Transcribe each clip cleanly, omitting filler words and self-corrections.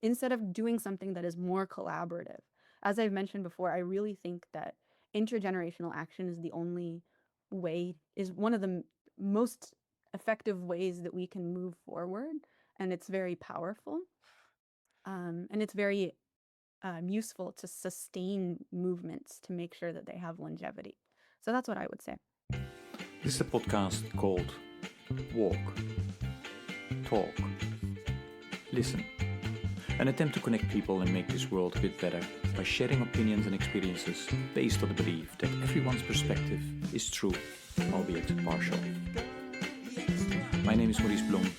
instead of doing something that is more collaborative. As I've mentioned before, I really think that intergenerational action is the only way, is one of the most effective ways that we can move forward. And it's very powerful. And it's very useful to sustain movements to make sure that they have longevity. So that's what I would say. This is a podcast called Walk, Talk, Listen. An attempt to connect people and make this world a bit better by sharing opinions and experiences based on the belief that everyone's perspective is true, albeit partial. My name is Maurice Bloem,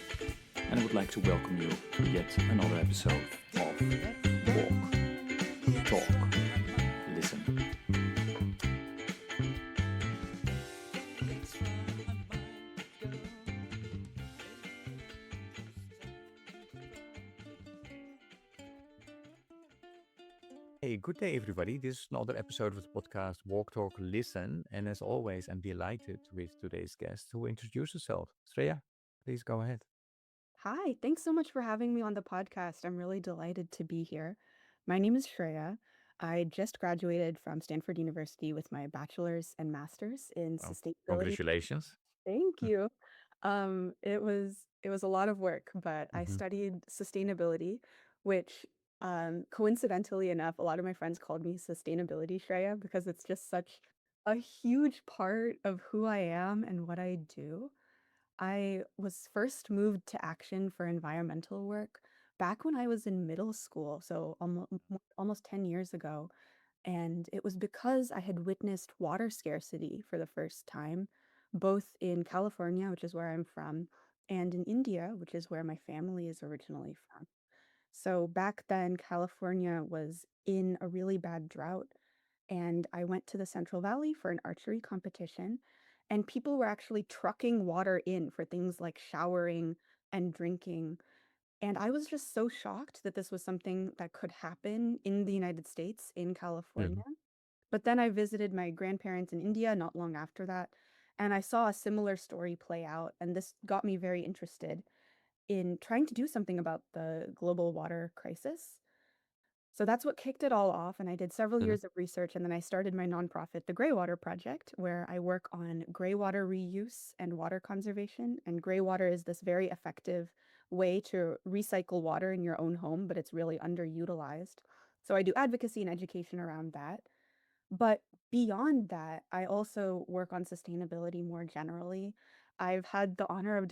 and I would like to welcome you to yet another episode of Walk, Talk, Listen. Hey, good day, everybody. This is another episode of the podcast Walk, Talk, Listen. And as always, I'm delighted with today's guest who will introduce herself. Shreya, please go ahead. Hi, thanks so much for having me on the podcast. I'm really delighted to be here. My name is Shreya. I just graduated from Stanford University with my bachelor's and master's in Well, sustainability. congratulations. Thank you. It was a lot of work, but I Mhm. studied sustainability, which coincidentally enough, a lot of my friends called me Sustainability Shreya because it's just such a huge part of who I am and what I do. I was first moved to action for environmental work back when I was in middle school, so almost 10 years ago. And it was because I had witnessed water scarcity for the first time, both in California, which is where I'm from, and in India, which is where my family is originally from. So back then, California was in a really bad drought, and I went to the Central Valley for an archery competition, and people were actually trucking water in for things like showering and drinking. And I was just so shocked that this was something that could happen in the United States, in California. Mhm. But then I visited my grandparents in India not long after that, and I saw a similar story play out, and this got me very interested in trying to do something about the global water crisis. So that's what kicked it all off, and I did several Mhm. years of research, and then I started my nonprofit, the Greywater Project, where I work on greywater reuse and water conservation. And greywater is this very effective way to recycle water in your own home, but it's really underutilized. So I do advocacy and education around that. But beyond that, I also work on sustainability more generally. I've had the honor of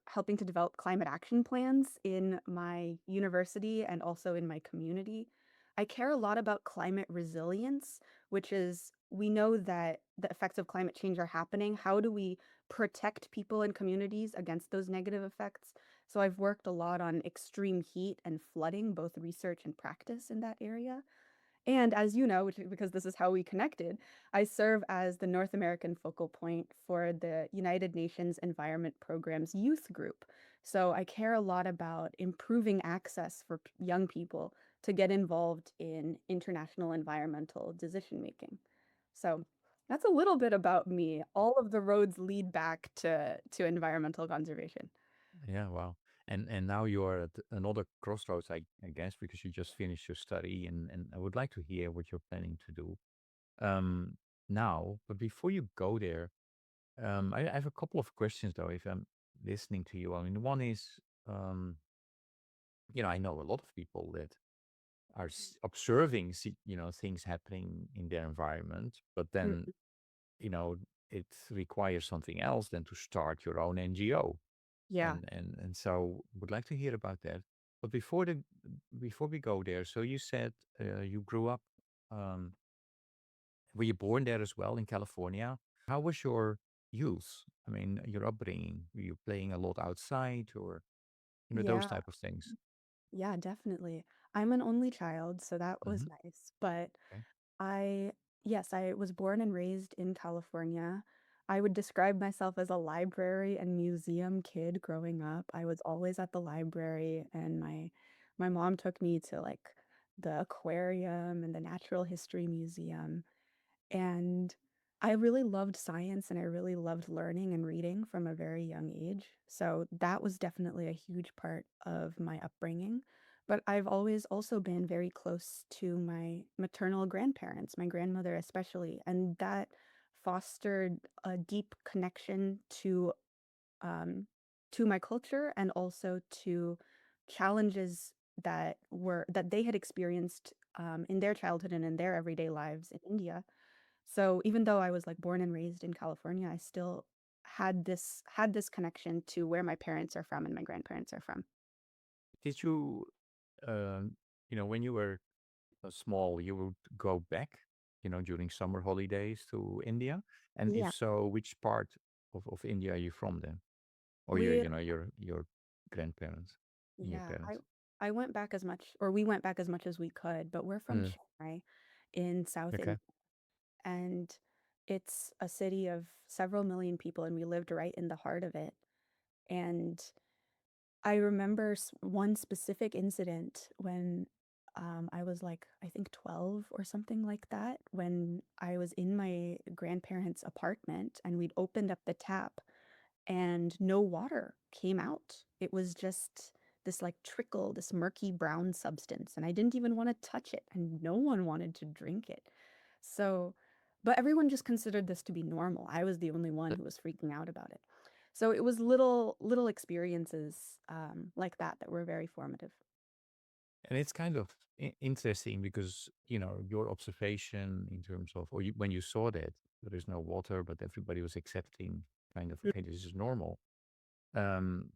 helping to develop climate action plans in my university and also in my community. I care a lot about climate resilience, which is we know that the effects of climate change are happening. How do we protect people and communities against those negative effects? So I've worked a lot on extreme heat and flooding, both research and practice in that area. And as you know, because this is how we connected, I serve as the North American focal point for the United Nations Environment Program's youth group. So I care a lot about improving access for young people to get involved in international environmental decision making. So that's a little bit about me. All of the roads lead back to environmental conservation. Yeah, wow. And now you are at another crossroads, I guess, because you just finished your study, and I would like to hear what you're planning to do um, now. But before you go there, I have a couple of questions though, if I'm listening to you. I mean, one is, um, I know a lot of people that are observing, things happening in their environment, but then, Mm, you know, it requires something else than to start your own NGO. yeah. And so would like to hear about that. But before we go there, so you said you grew up, um, were you born there as well in California? How was your youth? I mean, your upbringing. Were you playing a lot outside, or those Yeah. type of things? Yeah, definitely. I'm an only child, so that was Hmm. nice. But Okay. I, yes, I was born and raised in California. I would describe myself as a library and museum kid growing up. I was always at the library, and my mom took me to like the aquarium and the Natural History Museum. And I really loved science and I really loved learning and reading from a very young age. So that was definitely a huge part of my upbringing. But I've always also been very close to my maternal grandparents, my grandmother especially, and that fostered a deep connection um, to my culture and also to challenges that they had experienced in their childhood and in their everyday lives in India. So even though I was like born and raised in California, I still had this connection to where my parents are from and my grandparents are from. Did you, um, when you were small, you would go back, during summer holidays to India? And if Yeah, so, which part of India are you from then? Or we your grandparents and your yeah, parents? I went back as much or we went back as much as we could, but we're from Mm, Chennai in South India, okay. and it's a city of several million people, and we lived right in the heart of it. And I remember one specific incident when I was like, I think 12 or something like that, when I was in my grandparents' apartment and we'd opened up the tap and no water came out. It was just this like trickle, this murky brown substance, and I didn't even want to touch it, and no one wanted to drink it. So, but everyone just considered this to be normal. I was the only one who was freaking out about it. So it was little experiences like that that were very formative. And it's kind of interesting because, your observation in terms of, or when you saw that there is no water, but everybody was accepting kind of, okay, this is normal. Um,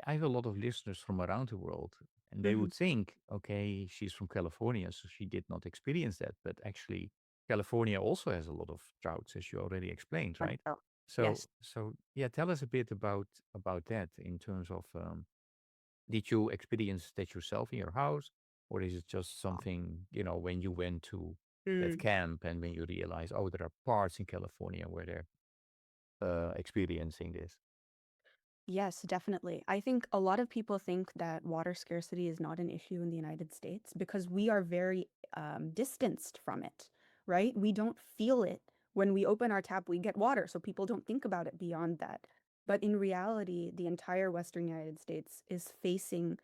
I have a lot of listeners from around the world, and they Mm-hmm. would think, okay, she's from California, so she did not experience that. But actually, California also has a lot of droughts, as you already explained, right? So, Yes. so yeah, tell us a bit about that in terms of, did you experience that yourself in your house, or is it just something, when you went to that Mm. camp and when you realized, oh, there are parts in California where they're experiencing this? Yes, definitely. I think a lot of people think that water scarcity is not an issue in the United States because we are very distanced from it, right? We don't feel it. When we open our tap, we get water, so people don't think about it beyond that. But in reality, the entire Western United States is facing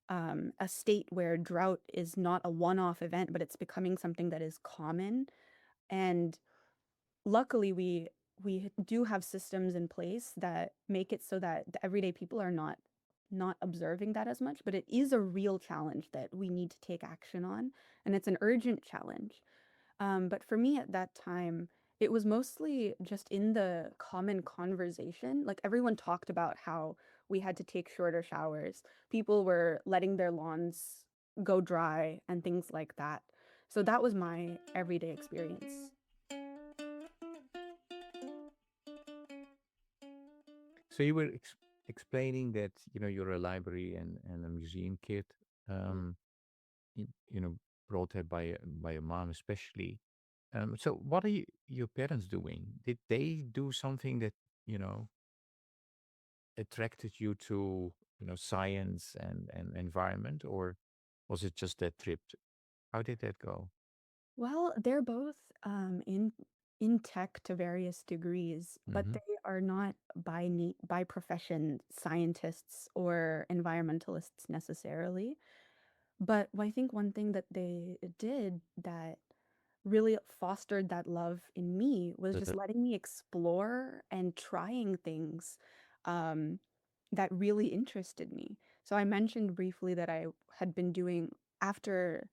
a state where drought is not a one-off event, but it's becoming something that is common. And luckily we do have systems in place that make it so that the everyday people are not observing that as much, but it is a real challenge that we need to take action on, and it's an urgent challenge. But for me at that time, it was mostly just in the common conversation. Like everyone talked about how we had to take shorter showers. People were letting their lawns go dry and things like that. So that was my everyday experience. So you were explaining that, you're a library and a museum kid, um, you, you know, brought up by your mom especially. So what are your parents doing? Did they do something that, you know, attracted you to, science and environment, or was it just that trip? How did that go? Well, they're both in tech to various degrees, but Mm-hmm. they are not by profession scientists or environmentalists necessarily. But I think one thing that they did that really fostered that love in me was just letting me explore and trying things um, that really interested me. So I mentioned briefly that I had been doing after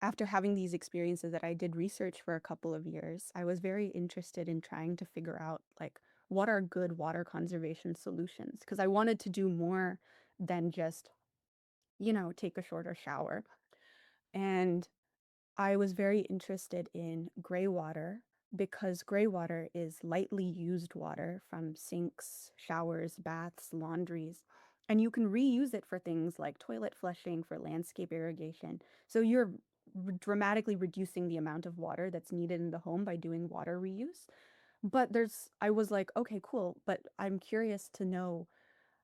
after having these experiences that I did research for a couple of years. I was very interested in trying to figure out like what are good water conservation solutions because I wanted to do more than just, take a shorter shower. And I was very interested in gray water because gray water is lightly used water from sinks, showers, baths, laundries, and you can reuse it for things like toilet flushing, for landscape irrigation. So you're dramatically reducing the amount of water that's needed in the home by doing water reuse. But I was like, okay, cool, but I'm curious to know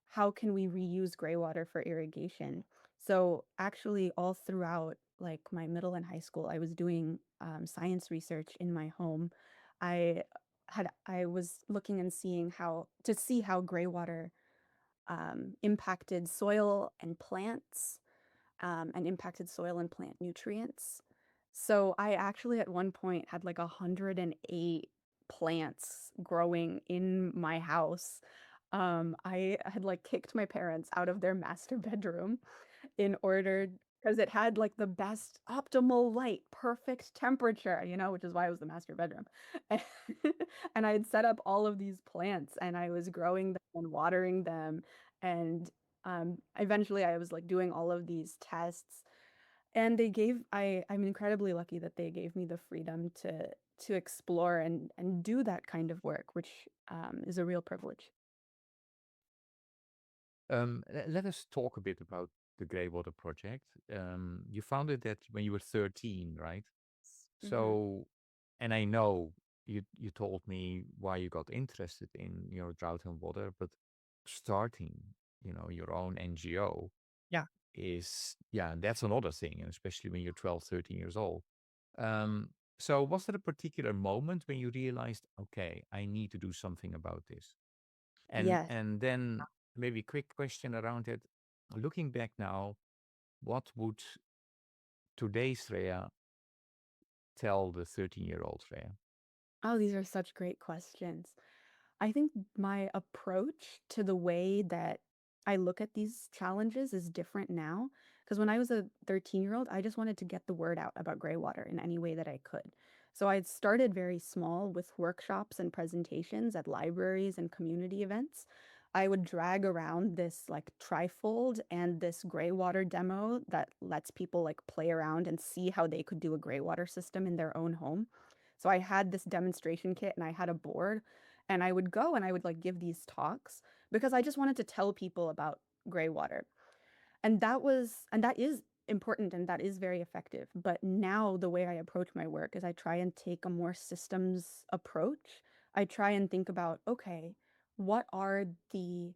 how can we reuse gray water for irrigation? So actually, all throughout like my middle and high school, I was doing science research in my home. I I was looking and seeing how gray water impacted soil and plants. and impacted soil and plant nutrients. So I actually at one point had like 108 plants growing in my house. I had like kicked my parents out of their master bedroom in order because it had like the best optimal light, perfect temperature, which is why it was the master bedroom. And, and I had set up all of these plants and I was growing them and watering them. And eventually I was like doing all of these tests and I'm incredibly lucky that they gave me the freedom to explore and do that kind of work, which is a real privilege. Let us talk a bit about the Greywater project. You founded that when you were 13, right? Mhm. So, and I know you told me why you got interested in drought and water, but starting your own NGO Yeah. is, yeah, that's another thing, and especially when you're 12, 13 years old. Um, so was there a particular moment when you realized, okay, I need to do something about this? And Yes. and then maybe a quick question around it. Looking back now, what would today's Shreya tell the 13-year-old Shreya? Oh, these are such great questions. I think my approach to the way that I look at these challenges is different now. Because when I was a 13-year-old, I just wanted to get the word out about gray water in any way that I could. So I had started very small with workshops and presentations at libraries and community events. I would drag around this like trifold and this gray water demo that lets people like play around and see how they could do a gray water system in their own home. So I had this demonstration kit and I had a board and I would go and I would like give these talks because I just wanted to tell people about gray water. And that is important and that is very effective. But now the way I approach my work is I try and take a more systems approach. I try and think about, okay, what are the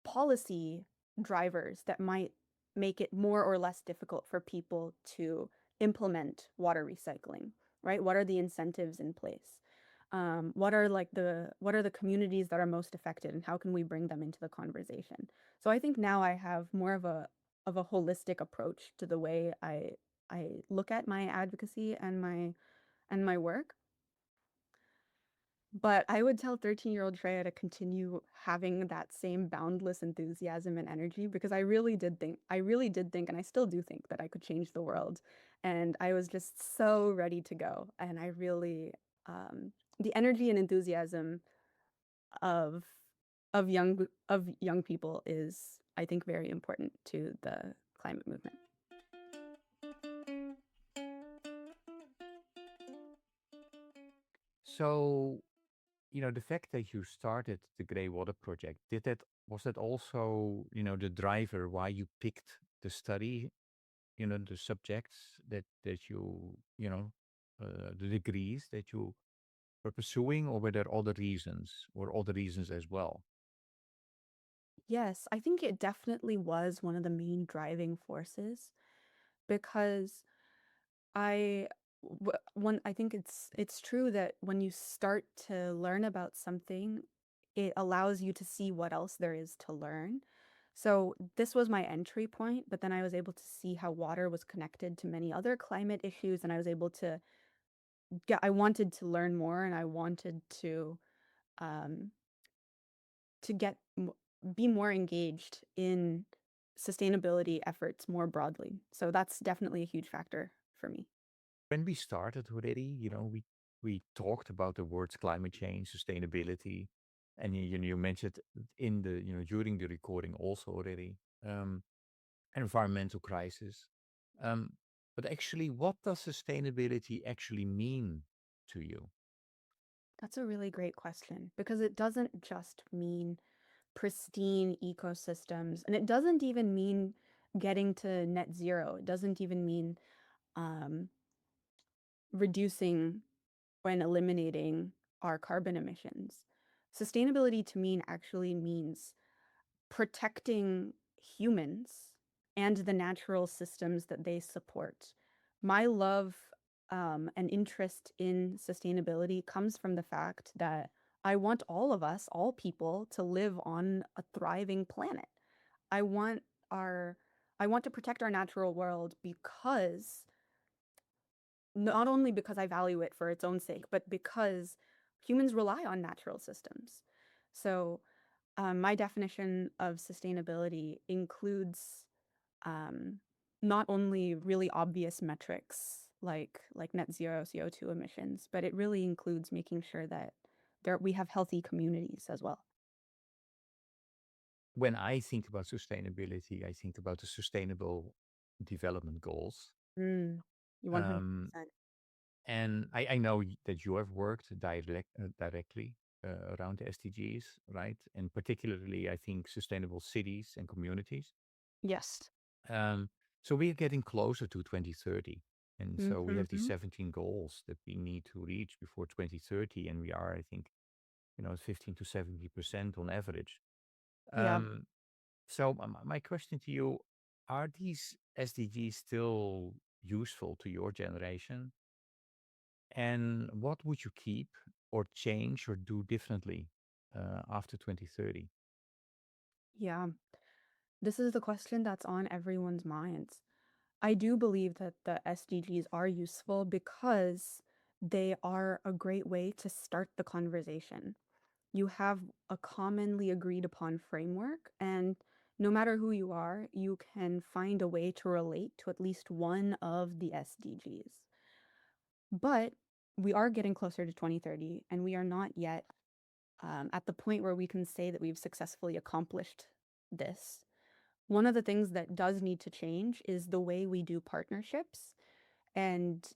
policy drivers that might make it more or less difficult for people to implement water recycling, right? What are the incentives in place? What are the communities that are most affected and how can we bring them into the conversation? So I think now I have more of a holistic approach to the way I look at my advocacy and my work. But I would tell 13-year-old Shreya to continue having that same boundless enthusiasm and energy because I really did think, and I still do think that I could change the world. And I was just so ready to go. And I really, the energy and enthusiasm of of young people is, I think, very important to the climate movement. So, the fact that you started the Grey Water Project, was that also, the driver why you picked the study, the subjects that the degrees that you were pursuing, or were there other reasons as well? Yes, I think it definitely was one of the main driving forces because I think it's true that when you start to learn about something, it allows you to see what else there is to learn. So this was my entry point, but then I was able to see how water was connected to many other climate issues, and I was able to I wanted to learn more, and I wanted um, to be more engaged in sustainability efforts more broadly. So that's definitely a huge factor for me. When we started already, we talked about the words climate change, sustainability, and you mentioned in the during the recording also already, um, environmental crisis. Um, but actually, what does sustainability actually mean to you? That's a really great question because it doesn't just mean pristine ecosystems, and it doesn't even mean getting to net zero. It doesn't even mean um, reducing when eliminating our carbon emissions. Sustainability to me actually means protecting humans and the natural systems that they support. My love and interest in sustainability comes from the fact that I want all of us, all people, to live on a thriving planet. I want our I want to protect our natural world because not only because I value it for its own sake, but because humans rely on natural systems. So, my definition of sustainability includes um, not only really obvious metrics like net zero CO2 emissions, but it really includes making sure that we have healthy communities as well. When I think about sustainability, I think about the sustainable development goals. Mm, Um, 100%. and I know that you have worked directly around the SDGs, right? And particularly, I think sustainable cities and communities. Yes. Um, so we are getting closer to 2030. And so we have these Hmm. 17 goals that we need to reach before 2030. And we are, I think, 15 to 70% on average. Yeah. Um, so my question to you, are these SDGs still useful to your generation? And what would you keep or change or do differently after 2030? Yeah. This is the question that's on everyone's minds. I do believe that the SDGs are useful because they are a great way to start the conversation. You have a commonly agreed upon framework, and no matter who you are, you can find a way to relate to at least one of the SDGs. But we are getting closer to 2030, and we are not yet at the point where we can say that we've successfully accomplished this. One of the things that does need to change is the way we do partnerships and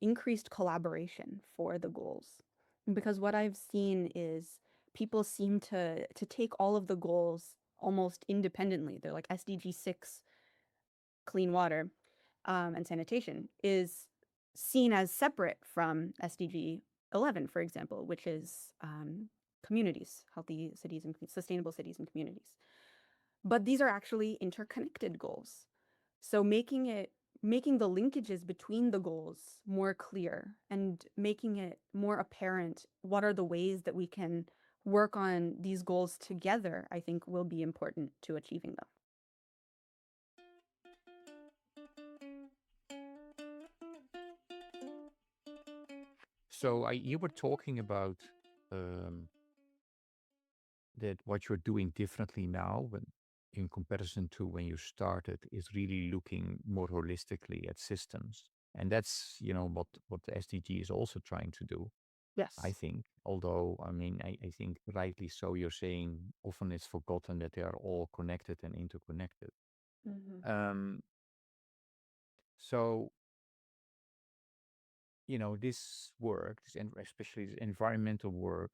increased collaboration for the goals. Because what I've seen is people seem to take all of the goals almost independently. They're like SDG 6, clean water and sanitation, is seen as separate from SDG 11, for example, which is communities, healthy cities and sustainable cities and communities. But these are actually interconnected goals. So making the linkages between the goals more clear and making it more apparent what are the ways that we can work on these goals together, I think will be important to achieving them. So you were talking about um, that what you're doing differently now when in comparison to when you started is really looking more holistically at systems. And that's, what the SDG is also trying to do, I Yes. think. Although, I mean, I think rightly so, you're saying often it's forgotten that they are all connected and interconnected. Hmm. Um, so, this work, especially this environmental work,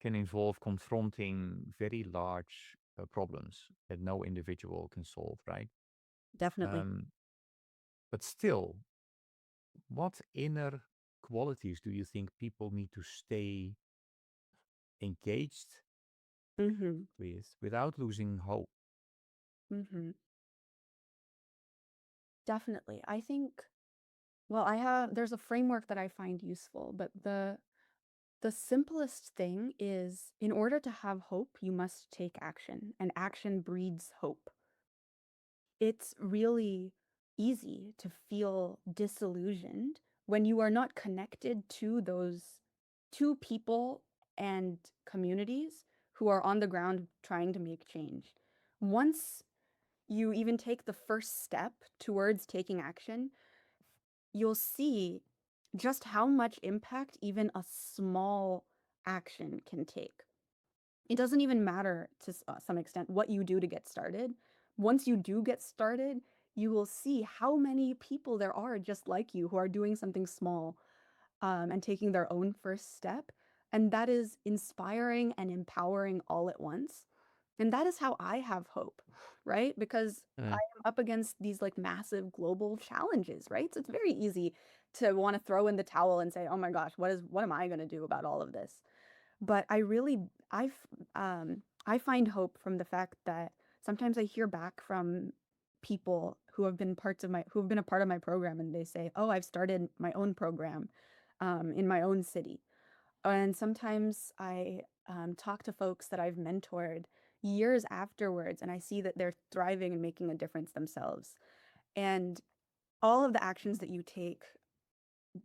can involve confronting very large problems that no individual can solve, right? Definitely. Um, but still, what inner qualities do you think people need to stay engaged Hmm. with without losing hope? Hmm. Definitely. I think, well, there's a framework that I find useful, but the simplest thing is in order to have hope, you must take action, and action breeds hope. It's really easy to feel disillusioned when you are not connected to those two people and communities who are on the ground trying to make change. Once you even take the first step towards taking action, you'll see just how much impact even a small action can take. It doesn't even matter to some extent what you do to get started. Once you do get started, you will see how many people there are just like you who are doing something small and taking their own first step. And that is inspiring and empowering all at once. And that is how I have hope, right? Because I Uh, am up against these like massive global challenges, right? So it's very easy to want to throw in the towel and say, "Oh my gosh, what am I going to do about all of this?" But I find hope from the fact that sometimes I hear back from people who have been a part of my program, and they say, "Oh, I've started my own program in my own city." And sometimes I talk to folks that I've mentored, years afterwards and I see that they're thriving and making a difference themselves. And all of the actions that you take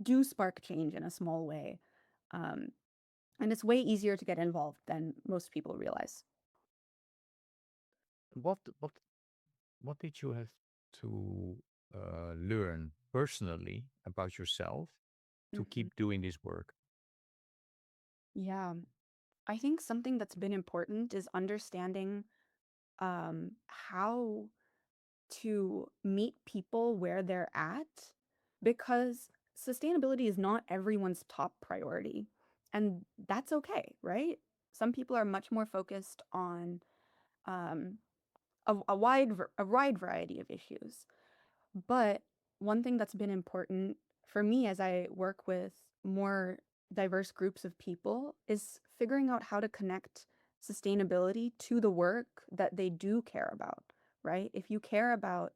do spark change in a small way. Um, and it's way easier to get involved than most people realize. What what what did you have to learn personally about yourself to Mhm. keep doing this work? Yeah. I think something that's been important is understanding how to meet people where they're at because sustainability is not everyone's top priority. And that's okay, right? Some people are much more focused on um, a wide variety of issues. But one thing that's been important for me as I work with more diverse groups of people is figuring out how to connect sustainability to the work that they do care about, right? If you care about,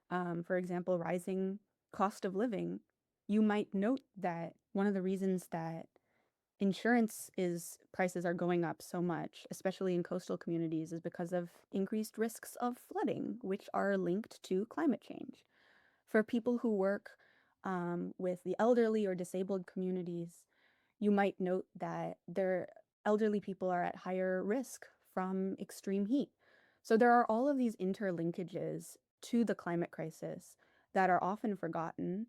for example, rising cost of living, you might note that one of the reasons that insurance is prices are going up so much, especially in coastal communities, is because of increased risks of flooding, which are linked to climate change. For people who work with the elderly or disabled communities, you might note that their elderly people are at higher risk from extreme heat. So there are all of these interlinkages to the climate crisis that are often forgotten.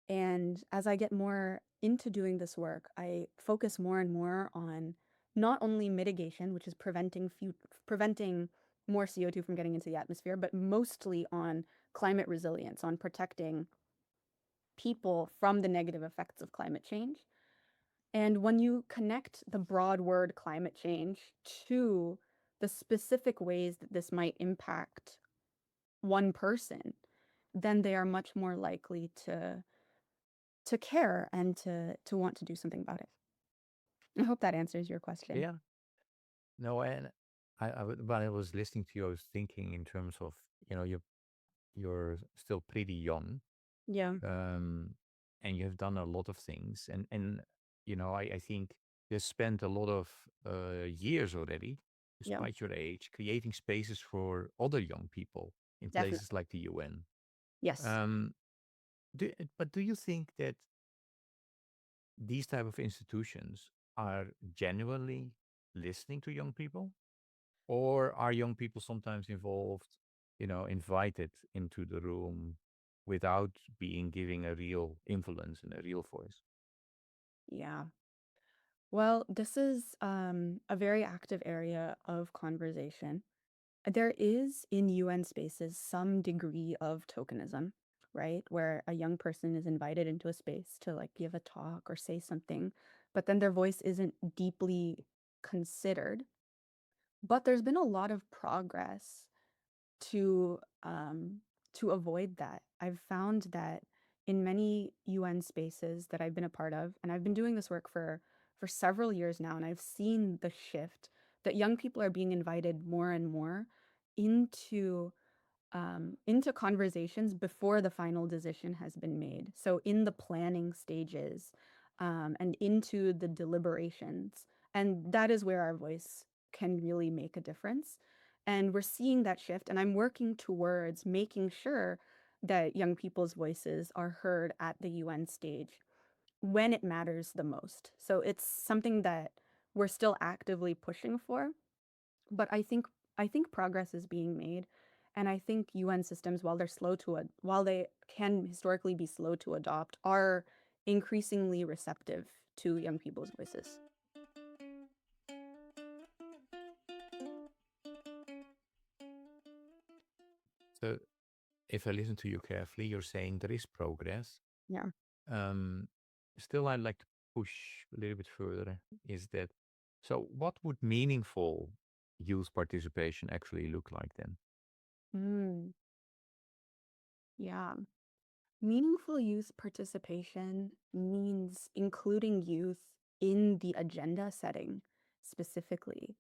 And as I get more into doing this work, I focus more and more on not only mitigation, which is preventing more CO2 from getting into the atmosphere, but mostly on climate resilience, on protecting people from the negative effects of climate change. And when you connect the broad word climate change to the specific ways that this might impact one person, then they are much more likely to care and to want to do something about it. I hope that answers your question. Yeah. No, and when I was listening to you, I was thinking in terms of, you're still pretty young, Yeah. um, and you have done a lot of things, and I think you spent a lot of years already, Yeah. despite your age, creating spaces for other young people in places Definitely. like the UN. Yes. Um, but do you think that these type of institutions are genuinely listening to young people? Or are young people sometimes involved, invited into the room without being giving a real influence and a real voice? Yeah. Well, this is a very active area of conversation. There is in UN spaces some degree of tokenism, right? Where a young person is invited into a space to like give a talk or say something, but then their voice isn't deeply considered. But there's been a lot of progress to avoid that. I've found that in many UN spaces that I've been a part of, and I've been doing this work for several years now, and I've seen the shift that young people are being invited more and more into into conversations before the final decision has been made. So in the planning stages, and into the deliberations, and that is where our voice can really make a difference. And we're seeing that shift, and I'm working towards making sure that young people's voices are heard at the UN stage when it matters the most. So it's something that we're still actively pushing for, but I think progress is being made, and I think UN systems, while they can historically be slow to adopt, are increasingly receptive to young people's voices. So, if I listen to you carefully, you're saying there is progress. Yeah. Um, Still, I'd like to push a little bit further. Is that so? What would meaningful youth participation actually look like then? Mm, yeah. Meaningful youth participation means including youth in the agenda setting specifically.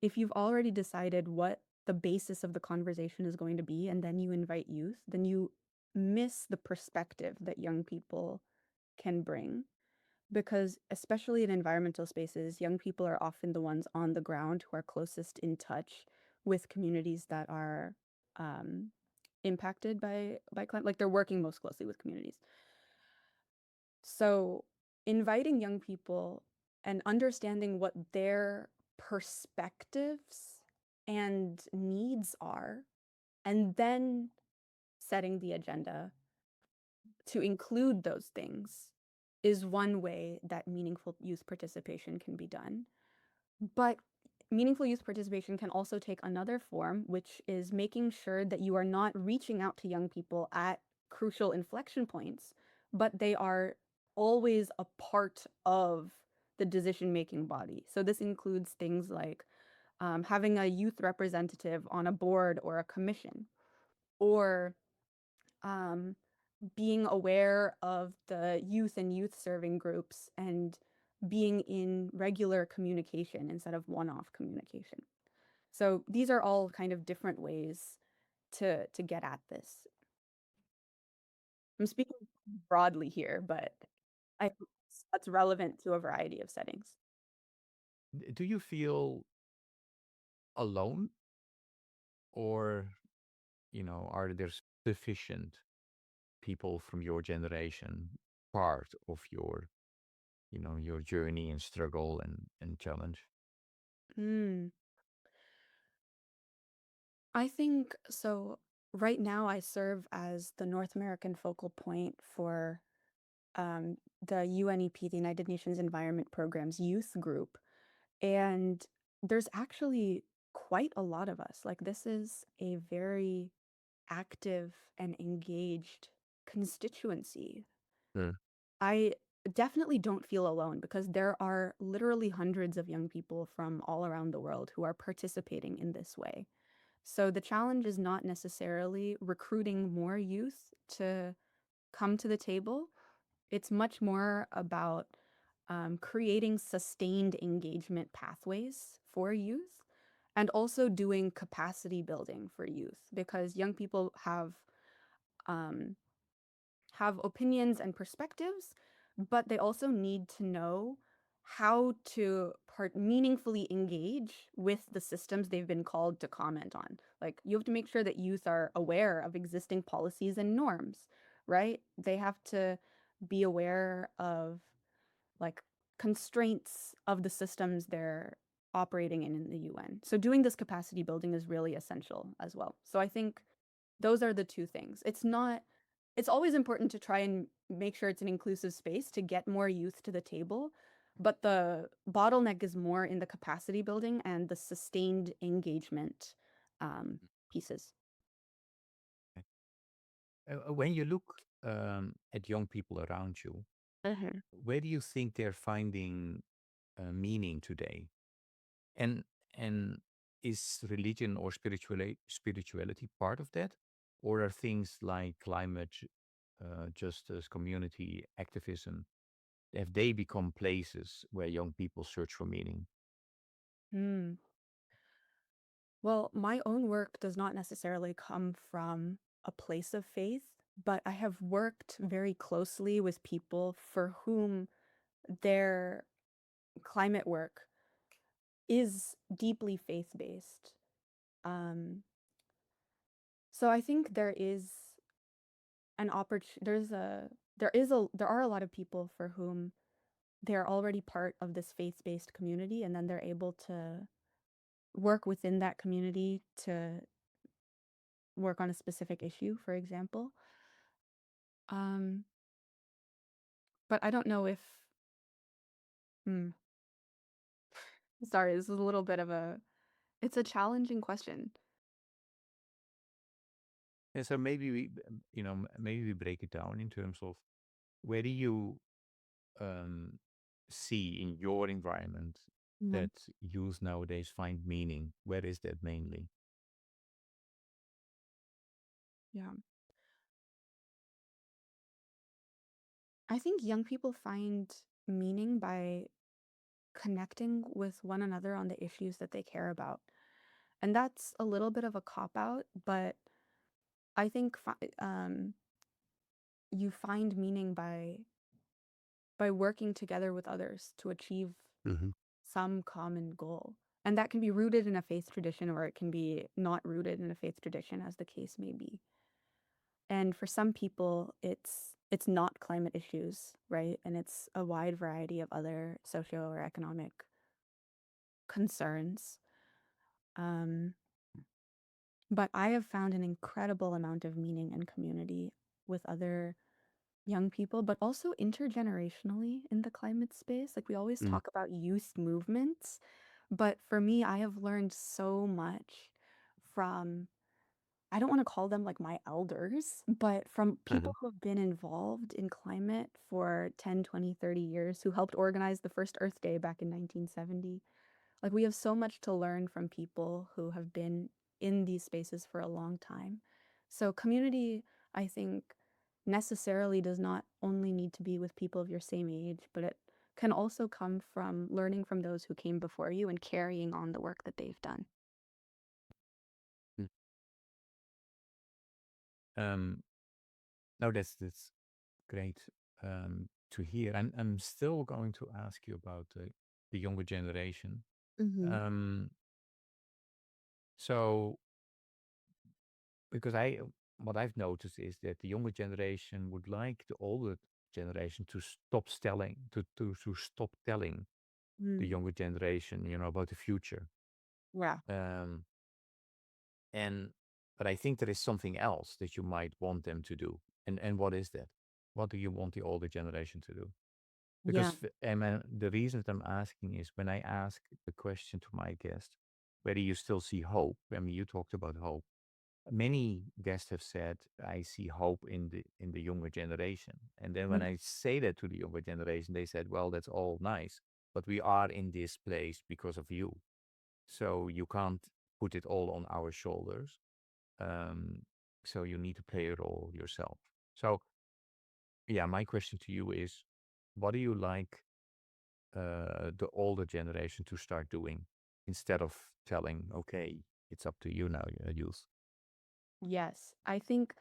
If you've already decided what the basis of the conversation is going to be, and then you invite youth, then you miss the perspective that young people can bring. because especially in environmental spaces, young people are often the ones on the ground who are closest in touch with communities that are um, impacted by climate. Like they're working most closely with communities. So inviting young people and understanding what their perspectives and needs are, and then setting the agenda to include those things is one way that meaningful youth participation can be done. But meaningful youth participation can also take another form, which is making sure that you are not reaching out to young people at crucial inflection points, but they are always a part of the decision-making body. So this includes things like having a youth representative on a board or a commission, or um, being aware of the youth and youth serving groups and being in regular communication instead of one-off communication. So these are all kind of different ways to get at this. I'm speaking broadly here, but I think that's relevant to a variety of settings. Do you feel alone, or are there sufficient people from your generation part of your journey and struggle and challenge? Hmm. I think so. Right now, I serve as the North American focal point for the UNEP, the United Nations Environment Program's youth group. And there's actually quite a lot of us. Like, this is a very active and engaged constituency. Mm. I definitely don't feel alone because there are literally hundreds of young people from all around the world who are participating in this way. So the challenge is not necessarily recruiting more youth to come to the table. It's much more about creating sustained engagement pathways for youth and also doing capacity building for youth because young people um, have opinions and perspectives, but they also need to know how to meaningfully engage with the systems they've been called to comment on. Like, you have to make sure that youth are aware of existing policies and norms, right? They have to be aware of like constraints of the systems they're operating in the UN. So doing this capacity building is really essential as well. So I think those are the two things. It's always important to try and make sure it's an inclusive space to get more youth to the table, but the bottleneck is more in the capacity building and the sustained engagement pieces. When you look at young people around you, Mhm. where do you think they're finding meaning today? And and is religion or spirituality part of that, or are things like climate justice, community activism, have they become places where young people search for meaning? Hmm. Well, my own work does not necessarily come from a place of faith, but I have worked very closely with people for whom their climate work is deeply faith-based. Um, so I think there are a lot of people for whom they're already part of this faith-based community, and then they're able to work within that community to work on a specific issue, for example. Um, but I don't know if hmm, sorry, this is a little bit of it's a challenging question. And so maybe maybe we break it down in terms of where do you um, see in your environment Mhm. that youth nowadays find meaning? Where is that mainly? Yeah. I think young people find meaning by connecting with one another on the issues that they care about. And that's a little bit of a cop out, but I think you find meaning by working together with others to achieve Hmm. some common goal. And that can be rooted in a faith tradition or it can be not rooted in a faith tradition, as the case may be. And for some people, it's not climate issues, right? And it's a wide variety of other socio or economic concerns. Um, but I have found an incredible amount of meaning and community with other young people, but also intergenerationally in the climate space. Like we always Mm. talk about youth movements, but for me, I have learned so much from, I don't want to call them like my elders, but from Uh-huh. people who have been involved in climate for 10, 20, 30 years, who helped organize the first Earth Day back in 1970. Like we have so much to learn from people who have been in these spaces for a long time. So community, I think, necessarily does not only need to be with people of your same age, but it can also come from learning from those who came before you and carrying on the work that they've done. Mm. Um, no, that's great to hear. I'm still going to ask you about the younger generation. Hmm. Um, so because what I've noticed is that the younger generation would like the older generation to stop telling to stop telling the Mm. younger generation, about the future. Yeah. Um, and but I think there is something else that you might want them to do. And what is that? What do you want the older generation to do? Yeah. Because the reason that I'm asking is when I ask the question to my guest, whether you still see hope. I mean, you talked about hope. Many guests have said, I see hope in the younger generation. And then when Mm. I say that to the younger generation, they said, well, that's all nice, but we are in this place because of you. So you can't put it all on our shoulders. Um, so you need to play it all yourself. So yeah, my question to you is, what do you like the older generation to start doing instead of telling, okay, it's up to you now, youth? Yes, I think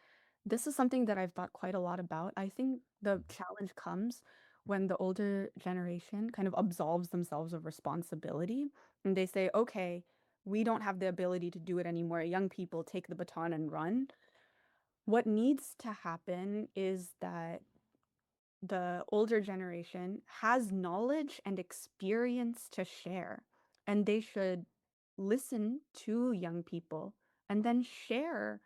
this is something that I've thought quite a lot about. I think the Mhm. challenge comes when the older generation kind of absolves themselves of responsibility and they say, okay, we don't have the ability to do it anymore. Young people take the baton and run. What needs to happen is that the older generation has knowledge and experience to share, and they should listen to young people and then share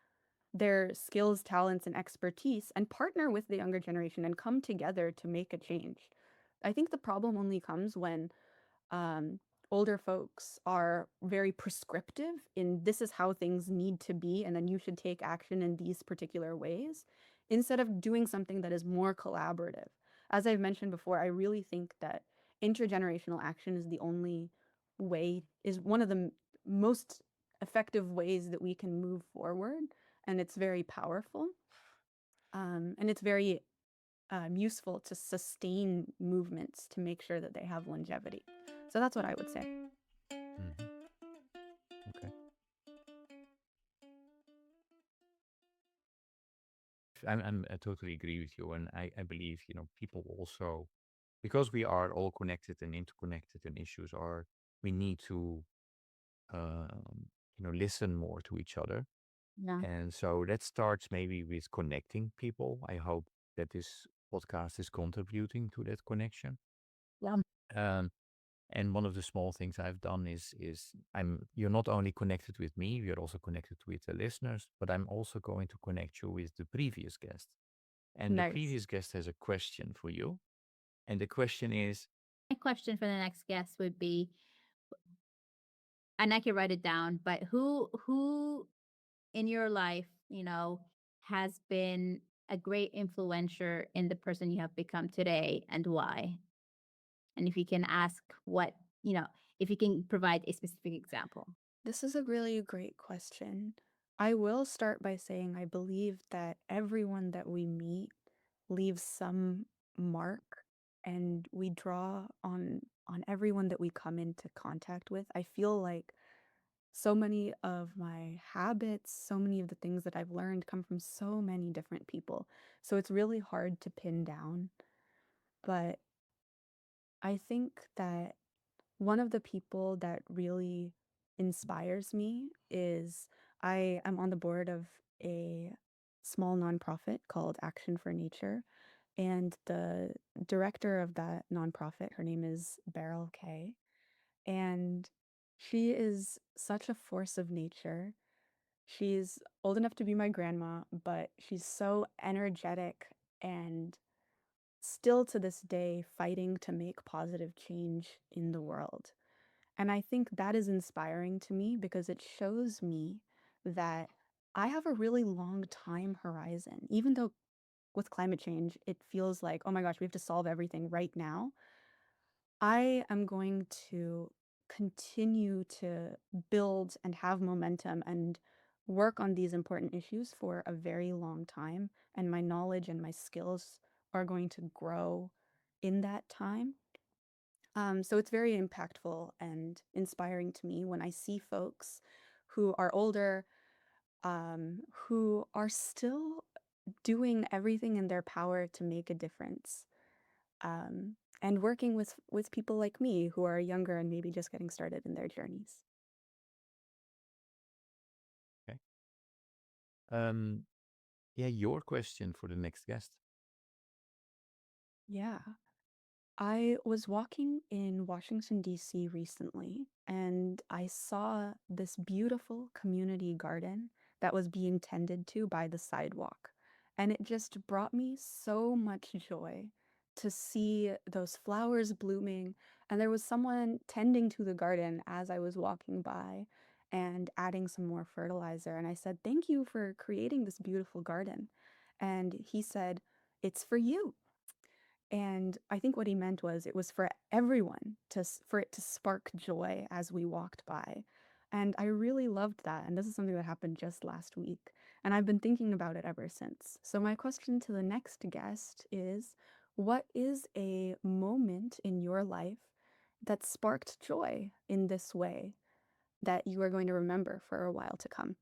their skills, talents, and expertise and partner with the younger generation and come together to make a change. I think the problem only comes when um, older folks are very prescriptive in this is how things need to be, and then you should take action in these particular ways, instead of doing something that is more collaborative. As I've mentioned before, I really think that intergenerational action is the only way, is one of the most effective ways that we can move forward, and it's very powerful. And it's very useful to sustain movements to make sure that they have longevity. So that's what I would say. Hmm. Okay. I totally agree with you. And I believe, people also, because we are all connected and interconnected and issues are, we need to, listen more to each other. Yeah. And so that starts maybe with connecting people. I hope that this podcast is contributing to that connection. Yeah. Um, and one of the small things I've done is you're not only connected with me, you're also connected with the listeners, but I'm also going to connect you with the previous guest. And the Nice. previous guest has a question for you. And the question is, My question for the next guest would be, and I can write it down, but who in your life, has been a great influencer in the person you have become today and why? And if you can ask what, if you can provide a specific example. This is a really great question. I will start by saying I believe that everyone that we meet leaves some mark, and we draw on everyone that we come into contact with. I feel like so many of my habits, so many of the things that I've learned come from so many different people. So it's really hard to pin down. But I think that one of the people that really inspires me is I am on the board of a small nonprofit called Action for Nature. And the director of that nonprofit, her name is Beryl Kay. And she is such a force of nature. She's old enough to be my grandma, but she's so energetic and still to this day fighting to make positive change in the world. And I think that is inspiring to me because it shows me that I have a really long time horizon. Even though with climate change, it feels like, oh my gosh, we have to solve everything right now. I am going to continue to build and have momentum and work on these important issues for a very long time. And my knowledge and my skills are going to grow in that time. So it's very impactful and inspiring to me when I see folks who are older, who are still doing everything in their power to make a difference, and working with people like me who are younger and maybe just getting started in their journeys. Okay. Yeah, your question for the next guest. Yeah. I was walking in Washington, D.C. recently, and I saw this beautiful community garden that was being tended to by the sidewalk. And it just brought me so much joy to see those flowers blooming. And there was someone tending to the garden as I was walking by and adding some more fertilizer. And I said, "Thank you for creating this beautiful garden." And he said, "It's for you." And I think what he meant was it was for everyone for it to spark joy as we walked by. And I really loved that. And this is something that happened just last week. And I've been thinking about it ever since. So my question to the next guest is, what is a moment in your life that sparked joy in this way that you are going to remember for a while to come?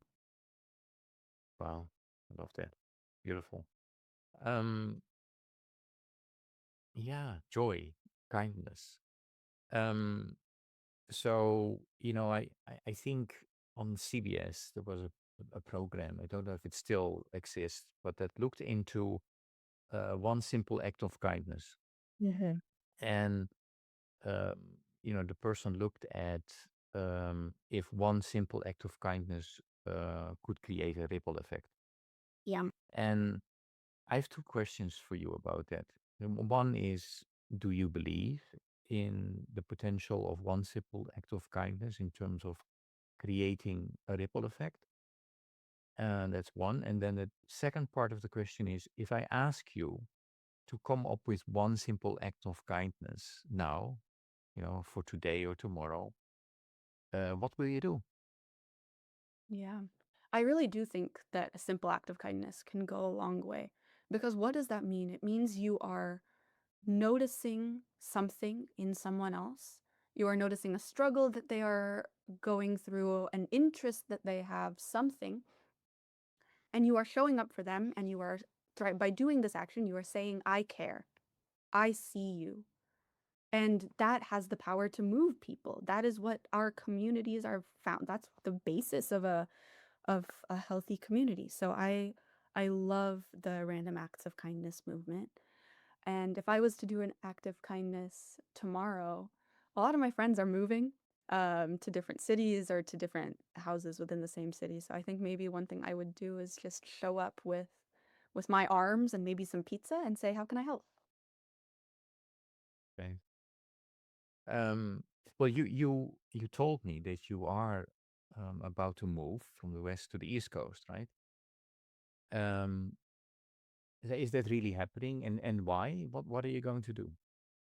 Wow, I love that. Beautiful. Um, yeah, joy, kindness. Um, so I think on CBS there was a program. I don't know if it still exists, but that looked into one simple act of kindness, Hmm. and um, the person looked at if one simple act of kindness could create a ripple effect. Yeah. And I have two questions for you about that. One is, do you believe in the potential of one simple act of kindness in terms of creating a ripple effect? And that's one. And then the second part of the question is, if I ask you to come up with one simple act of kindness now, for today or tomorrow, what will you do? Yeah. I really do think that a simple act of kindness can go a long way. Because what does that mean? It means you are noticing something in someone else. You are noticing a struggle that they are going through, an interest that they have, something, and you are showing up for them. And you are, by doing this action, you are saying, I care, I see you. And that has the power to move people. That is what our communities are found. That's the basis of a healthy community. So I love the random acts of kindness movement. And if I was to do an act of kindness tomorrow, a lot of my friends are moving to different cities or to different houses within the same city. So I think maybe one thing I would do is just show up with my arms and maybe some pizza and say, "How can I help?" Okay. Well, you told me that you are about to move from the west to the east coast, right? Um, is that really happening, and why? What are you going to do?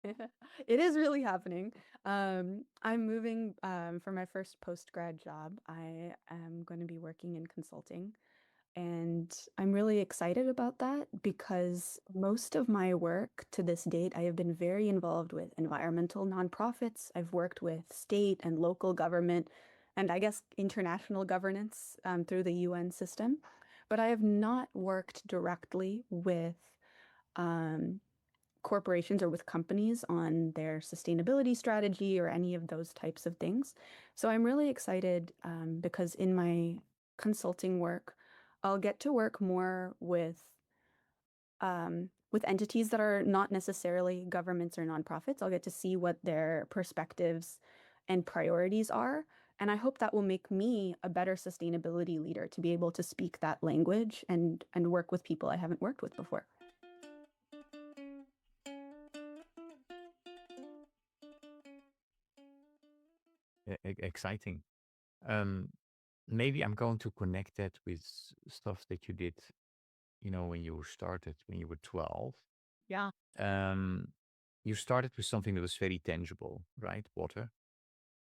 It is really happening. I'm moving for my first post grad job. I am going to be working in consulting. And I'm really excited about that because most of my work to this date, I have been very involved with environmental nonprofits. I've worked with state and local government, and I guess international governance through the UN system. But I have not worked directly with um, corporations or with companies on their sustainability strategy or any of those types of things. So I'm really excited because in my consulting work, I'll get to work more with entities that are not necessarily governments or nonprofits. I'll get to see what their perspectives and priorities are. And I hope that will make me a better sustainability leader to be able to speak that language and work with people I haven't worked with before. Exciting. Um, Maybe I'm going to connect that with stuff that you did, when you started, when you were 12. Yeah. Um, you started with something that was very tangible, right? Water,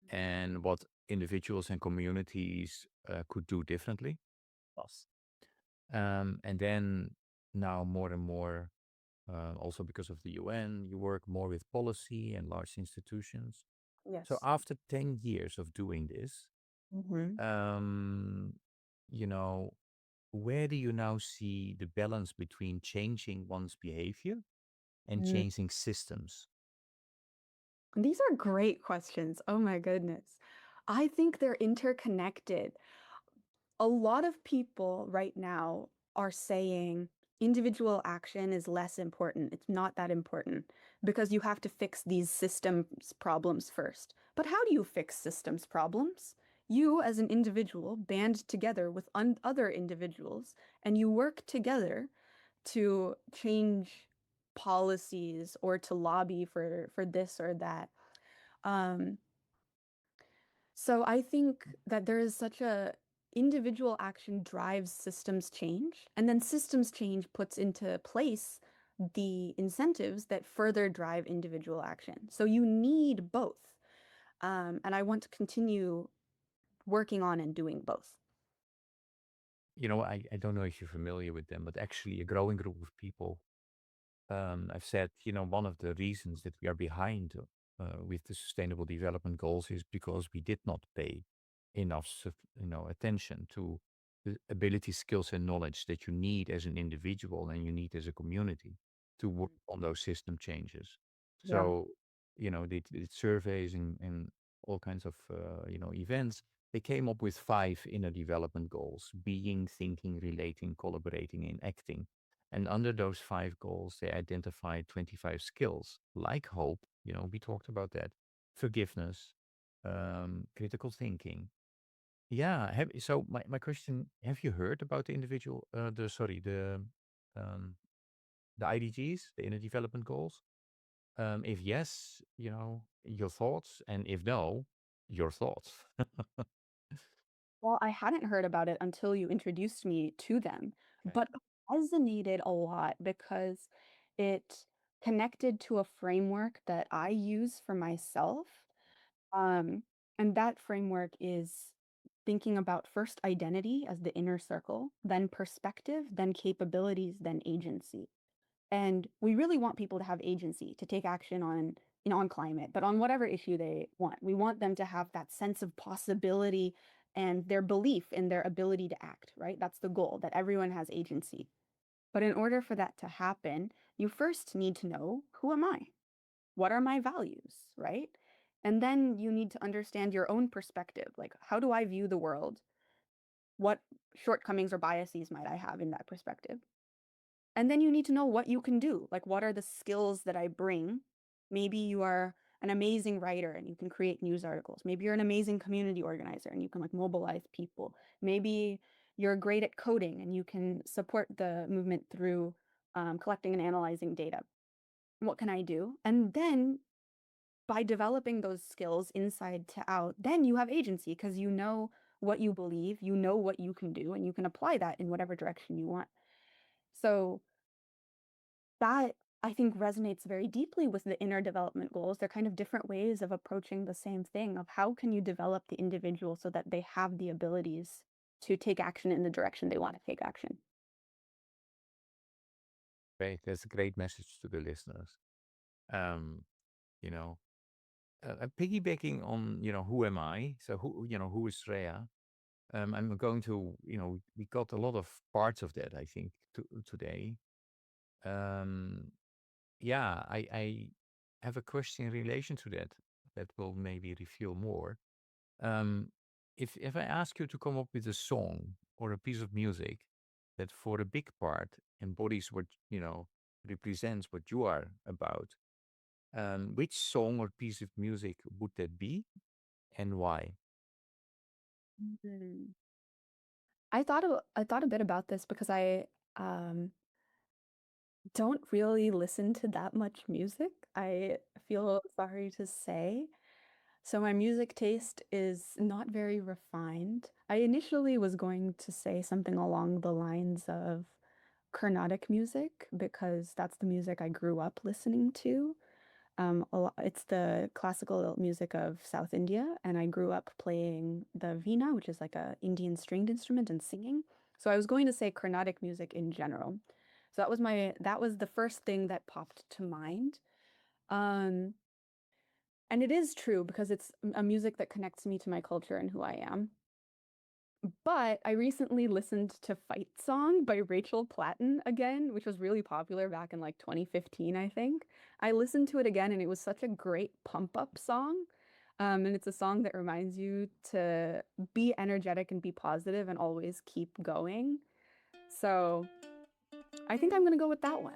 and what individuals and communities could do differently. Yes. And then now more and more, also because of the UN, you work more with policy and large institutions. So Yes. after 10 years of doing this, Hmm. um, you know, where do you now see the balance between changing one's behavior and changing systems? These are great questions. Oh my goodness. I think they're interconnected. A lot of people right now are saying individual action is less important. It's not that important because you have to fix these systems problems first. But how do you fix systems problems? You, as an individual, band together with other individuals and you work together to change policies or to lobby for this or that. Um, so I think that there is such a individual action drives systems change, and then systems change puts into place the incentives that further drive individual action. So you need both. And I want to continue working on and doing both. I don't know if you're familiar with them, but actually a growing group of people, I've said, one of the reasons that we are behind with the Sustainable Development Goals is because we did not pay enough, attention to the ability, skills, and knowledge that you need as an individual and you need as a community to work on those system changes. Yeah. So, they did surveys and all kinds of, events. They came up with 5 inner development goals: being, thinking, relating, collaborating, and acting. And under those 5 goals, they identified 25 skills like hope. We talked about that, forgiveness, critical thinking. Yeah. So my question: have you heard about the individual? The IDGs, the inner development goals. If yes, your thoughts, and if no, your thoughts. Well, I hadn't heard about it until you introduced me to them, Okay. but it resonated a lot because it connected to a framework that I use for myself. Um, and that framework is thinking about first identity as the inner circle, then perspective, then capabilities, then agency. And we really want people to have agency to take action on climate, but on whatever issue they want. We want them to have that sense of possibility and their belief in their ability to act, right? That's the goal, that everyone has agency. But in order for that to happen, you first need to know, who am I? What are my values, right? And then you need to understand your own perspective. Like, how do I view the world? What shortcomings or biases might I have in that perspective? And then you need to know what you can do. Like, what are the skills that I bring? Maybe you are an amazing writer and you can create news articles. Maybe you're an amazing community organizer and you can like mobilize people. Maybe you're great at coding and you can support the movement through collecting and analyzing data. What can I do? And then by developing those skills inside to out, then you have agency because you know what you believe, you know what you can do, and you can apply that in whatever direction you want. So that I think resonates very deeply with the inner development goals. They're kind of different ways of approaching the same thing of how can you develop the individual so that they have the abilities to take action in the direction they want to take action. Great. That's a great message to the listeners. Um, you know, piggybacking on, who am I? So who is Shreya? I'm going to, we got a lot of parts of that, I think, today. Um, yeah, I have a question in relation to that that will maybe reveal more. Um, if I ask you to come up with a song or a piece of music that for a big part embodies what, represents what you are about, which song or piece of music would that be and why? Mhm. I thought a bit about this because I um don't really listen to that much music. I feel sorry to say. So my music taste is not very refined. I initially was going to say something along the lines of Carnatic music because that's the music I grew up listening to. It's the classical music of South India, and I grew up playing the veena, which is like a Indian stringed instrument, and singing. So I was going to say Carnatic music in general. So that was the first thing that popped to mind. Um, and it is true because it's a music that connects me to my culture and who I am. But I recently listened to Fight Song by Rachel Platten again, which was really popular back in like 2015, I think. I listened to it again and it was such a great pump up song. And it's a song that reminds you to be energetic and be positive and always keep going. So I think I'm going to go with that one.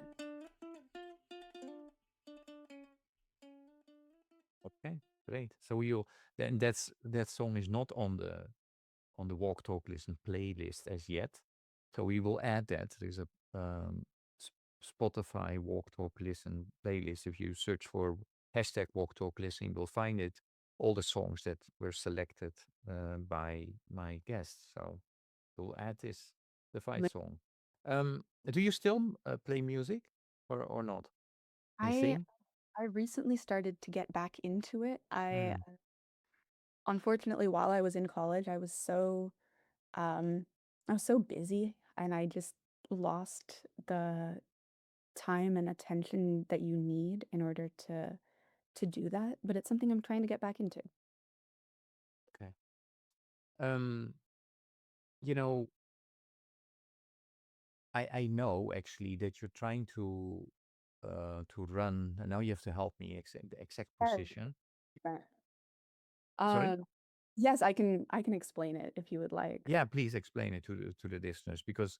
Okay, great. So you then that song is not on the Walk Talk Listen playlist as yet. So we will add that. There's a um, Spotify Walk Talk Listen playlist. If you search for hashtag Walk Talk Listen, you'll find it. All the songs that were selected by my guests. So we'll add this, the fight song. Do you still play music or not? And I sing? I recently started to get back into it. I Mm, unfortunately while I was in college, um I was so busy and I just lost the time and attention that you need in order to do that, but it's something I'm trying to get back into. okay. Um, you know, I know actually that you're trying to run, and now you have to help me the exact Yes. position. Right. Sorry? Um, yes, I can explain it if you would like. Yeah, please explain it to the listeners because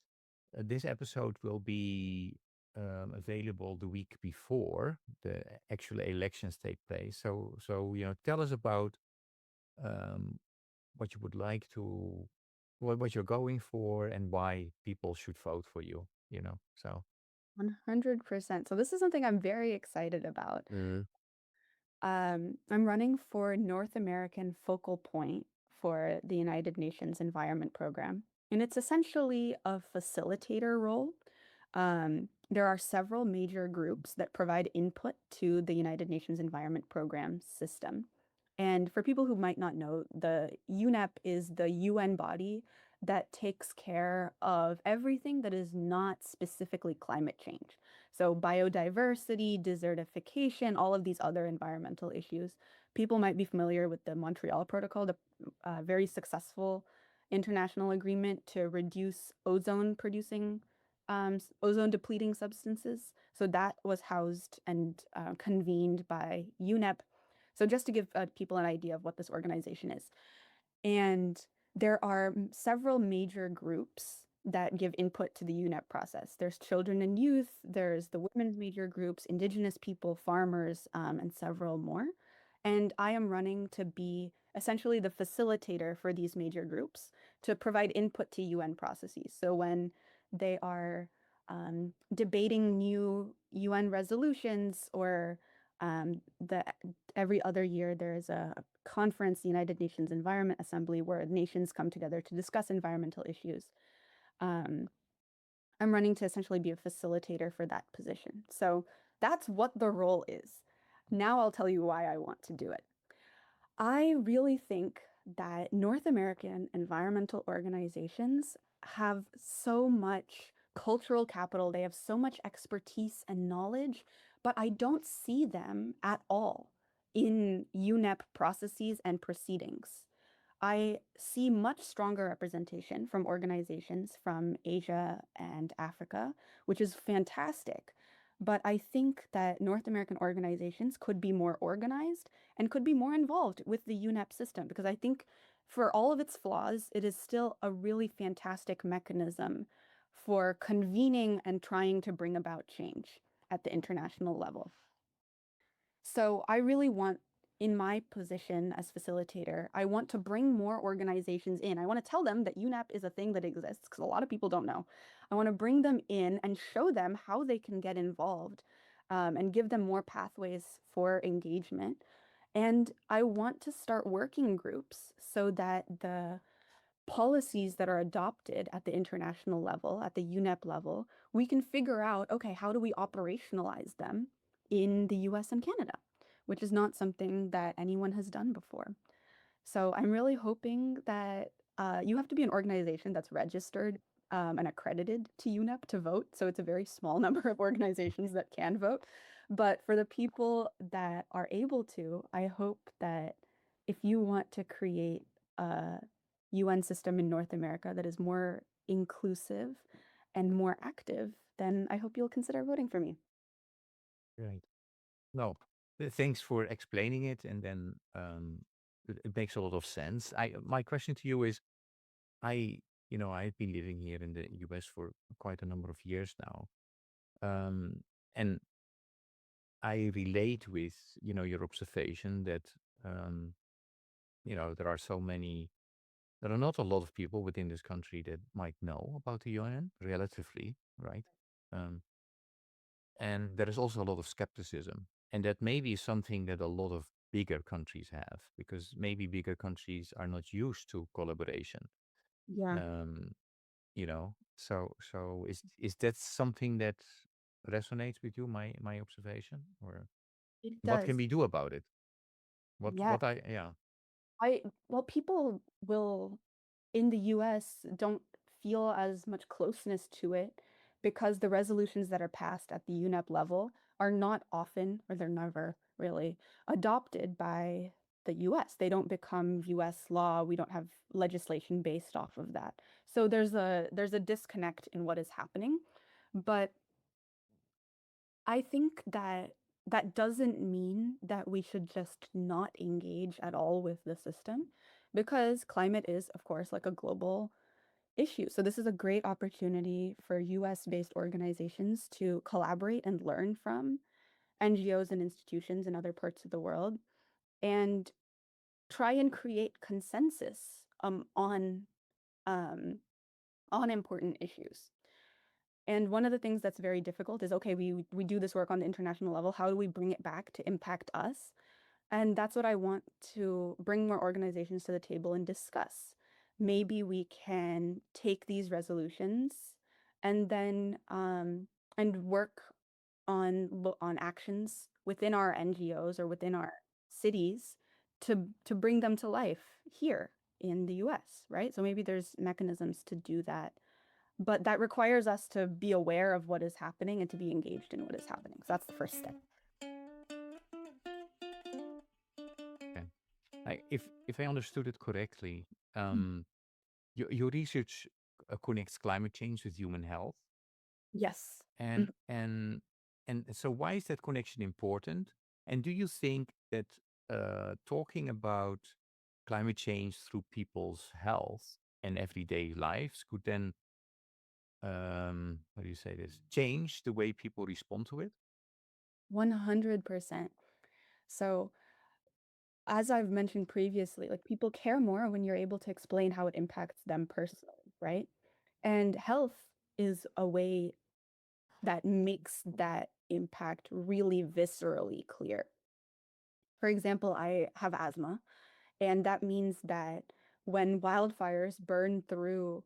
this episode will be available the week before the actual elections take place. So tell us about um, what you would like to, what you're going for, and why people should vote for you. So 100%. So this is something I'm very excited about. Mm. I'm running for North American focal point for the United Nations Environment Program, and it's essentially a facilitator role. There are several major groups that provide input to the United Nations Environment Program system. And for people who might not know, the UNEP is the UN body that takes care of everything that is not specifically climate change. So, biodiversity, desertification, all of these other environmental issues. People might be familiar with the Montreal Protocol, the very successful international agreement to reduce ozone depleting substances. So, that was housed and convened by UNEP. So, just to give people an idea of what this organization is. And there are several major groups that give input to the UNEP process. There's children and youth, there's the women's major groups, indigenous people, farmers, and several more. And I am running to be essentially the facilitator for these major groups to provide input to UN processes. So when they are debating new UN resolutions or the every other year there's a conference, the United Nations Environment Assembly, where nations come together to discuss environmental issues. Um, I'm running to essentially be a facilitator for that position. So that's what the role is. Now I'll tell you why I want to do it. I really think that North American environmental organizations have so much cultural capital, they have so much expertise and knowledge, but I don't see them at all in UNEP processes and proceedings. I see much stronger representation from organizations from Asia and Africa, which is fantastic. But I think that North American organizations could be more organized and could be more involved with the UNEP system because I think for all of its flaws, it is still a really fantastic mechanism for convening and trying to bring about change at the international level. So I really want, in my position as facilitator, I want to bring more organizations in. I want to tell them that UNEP is a thing that exists because a lot of people don't know. I want to bring them in and show them how they can get involved and give them more pathways for engagement. And I want to start working groups so that the policies that are adopted at the international level, at the UNEP level, we can figure out, okay, how do we operationalize them in the US and Canada, which is not something that anyone has done before. So I'm really hoping that you have to be an organization that's registered and accredited to UNEP to vote. So it's a very small number of organizations that can vote. But for the people that are able to, I hope that if you want to create a UN system in North America that is more inclusive and more active, then I hope you'll consider voting for me. Right. No, thanks for explaining it, and then it makes a lot of sense. My question to you is, I've been living here in the US for quite a number of years now, and I relate with your observation that um, there are so many. There are not a lot of people within this country that might know about the UN, relatively, right? Um, and there is also a lot of skepticism, and that may be something that a lot of bigger countries have, because maybe bigger countries are not used to collaboration. Yeah, Um, so is that something that resonates with you, my observation, or it what can does. we do about it? Yeah. What I yeah. Well, people will in the US don't feel as much closeness to it because the resolutions that are passed at the UNEP level are not often, or they're never really adopted by the US. They don't become US law. We don't have legislation based off of that. So there's a disconnect in what is happening. But I think that that doesn't mean that we should just not engage at all with the system because climate is, of course, like a global issue. So this is a great opportunity for US-based organizations to collaborate and learn from NGOs and institutions in other parts of the world and try and create consensus um, on important issues. And one of the things that's very difficult is, okay, we do this work on the international level. How do we bring it back to impact us? And that's what I want to bring more organizations to the table and discuss. Maybe we can take these resolutions and then and work on actions within our NGOs or within our cities to bring them to life here in the US, right? So maybe there's mechanisms to do that, but that requires us to be aware of what is happening and to be engaged in what is happening. So that's the first step. Okay. If I understood it correctly, your research connects climate change with human health, Yes. and and and so why is that connection important? And do you think that talking about climate change through people's health and everyday lives could then how do you say this, change the way people respond to it? 100%. So, as I've mentioned previously, like people care more when you're able to explain how it impacts them personally, right? And health is a way that makes that impact really viscerally clear. For example, I have asthma, and that means that when wildfires burn through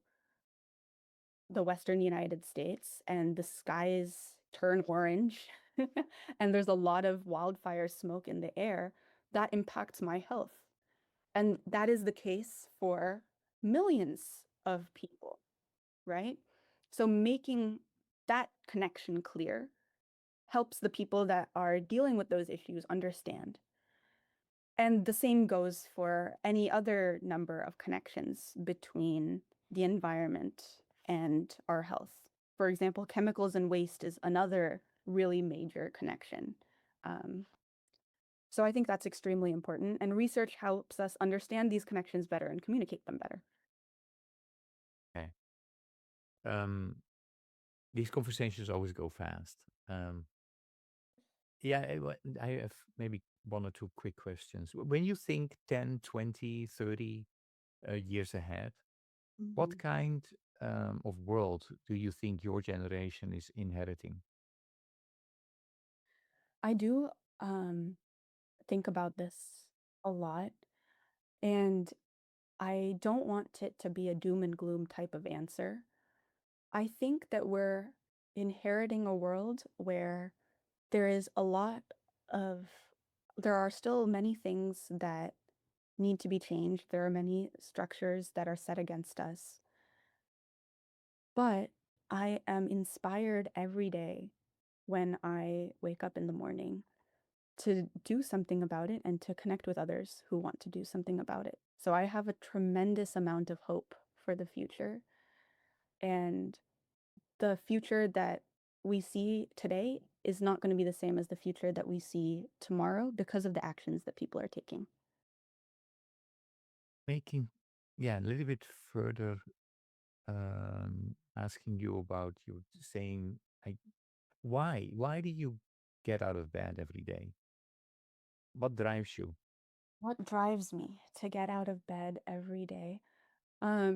the Western United States and the skies turn orange and there's a lot of wildfire smoke in the air, that impacts my health. And that is the case for millions of people, right? So making that connection clear helps the people that are dealing with those issues understand. And the same goes for any other number of connections between the environment and our health. For example, chemicals and waste is another really major connection. Um, so I think that's extremely important, and research helps us understand these connections better and communicate them better. Okay. Um, these conversations always go fast. Um, yeah, I have maybe one or two quick questions. When you think 10, 20, 30 years ahead, what Mhm. kind of world do you think your generation is inheriting? I do think about this a lot, and I don't want it to be a doom and gloom type of answer. I think that we're inheriting a world where there is a lot of, there are still many things that need to be changed. There are many structures that are set against us. But I am inspired every day when I wake up in the morning to do something about it and to connect with others who want to do something about it. So I have a tremendous amount of hope for the future. And the future that we see today is not going to be the same as the future that we see tomorrow because of the actions that people are taking. Making, yeah, a little bit further asking you about you saying, like, why do you get out of bed every day? What drives you? What drives me to get out of bed every day?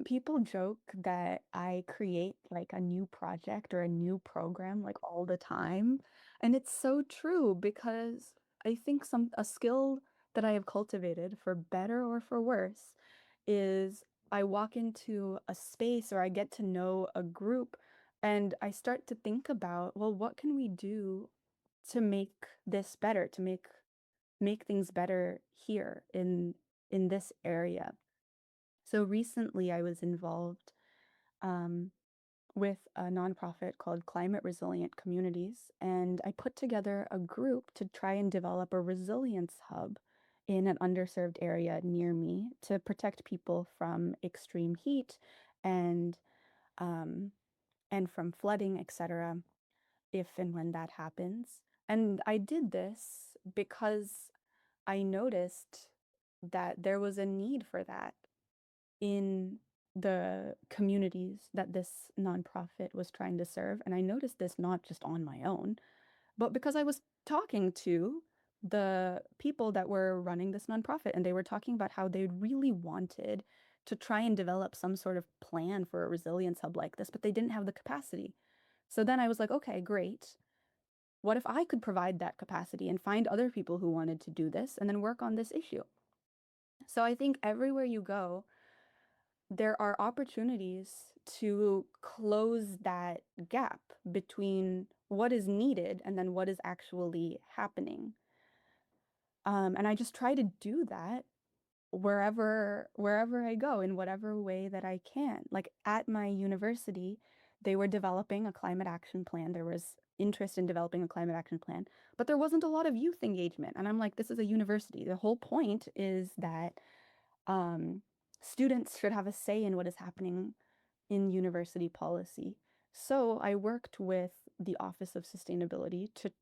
People joke that I create like a new project or a new program like all the time. And it's so true because I think a skill that I have cultivated for better or for worse is I walk into a space or I get to know a group and I start to think about, well, what can we do to make this better, to make things better here in this area. So recently, I was involved um, with a nonprofit called Climate Resilient Communities, and I put together a group to try and develop a resilience hub in an underserved area near me to protect people from extreme heat and um, and from flooding, etc., if and when that happens. And I did this because I noticed that there was a need for that in the communities that this nonprofit was trying to serve. And I noticed this not just on my own, but because I was talking to the people that were running this nonprofit, and they were talking about how they really wanted to try and develop some sort of plan for a resilience hub like this, but they didn't have the capacity. So then I was like, okay, great. What if I could provide that capacity and find other people who wanted to do this and then work on this issue? So I think everywhere you go, there are opportunities to close that gap between what is needed and then what is actually happening. And I just try to do that wherever I go in whatever way that I can. Like at my university, they were developing a climate action plan. There was interest in developing a climate action plan, but there wasn't a lot of youth engagement. And I'm like, this is a university. The whole point is that um, students should have a say in what is happening in university policy. So I worked with the Office of Sustainability to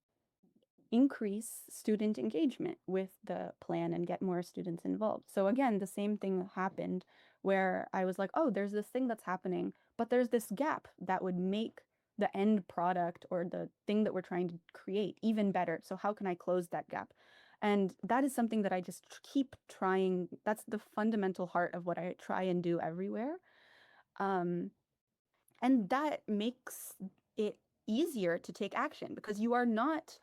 increase student engagement with the plan and get more students involved. So again, the same thing happened where I was like, oh, there's this thing that's happening, but there's this gap that would make the end product or the thing that we're trying to create even better. So how can I close that gap? And that is something that I just keep trying. That's the fundamental heart of what I try and do everywhere. Um, and that makes it easier to take action because you are not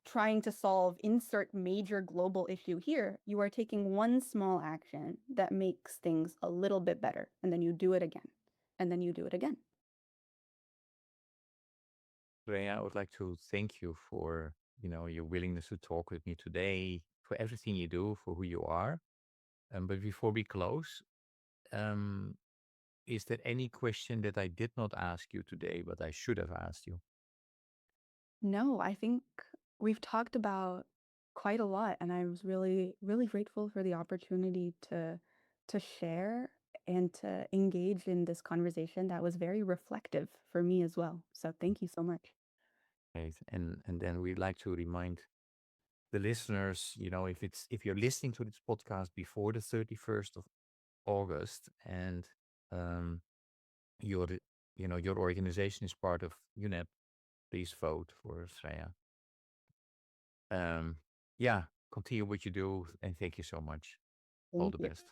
trying to solve insert major global issue here. You are taking one small action that makes things a little bit better, and then you do it again, and then you do it again. Rhea, I would like to thank you for, your willingness to talk with me today, for everything you do, for who you are. But before we close, um, is there any question that I did not ask you today, but I should have asked you? No, I think we've talked about quite a lot, and I was really, really grateful for the opportunity to share and to engage in this conversation that was very reflective for me as well. So thank you so much. Right. And then we'd like to remind the listeners, if you're listening to this podcast before the 31st of August and um, your your organization is part of UNEP, please vote for Shreya. Um, yeah, continue what you do, and thank you so much. All Thank the you. best.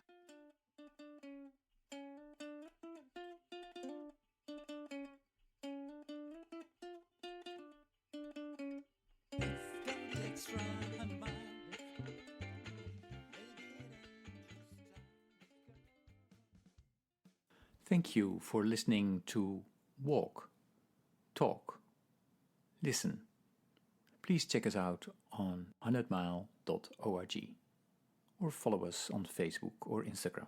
Thank you for listening to Walk, Talk, Listen. Please check us out on 100mile.org or follow us on Facebook or Instagram.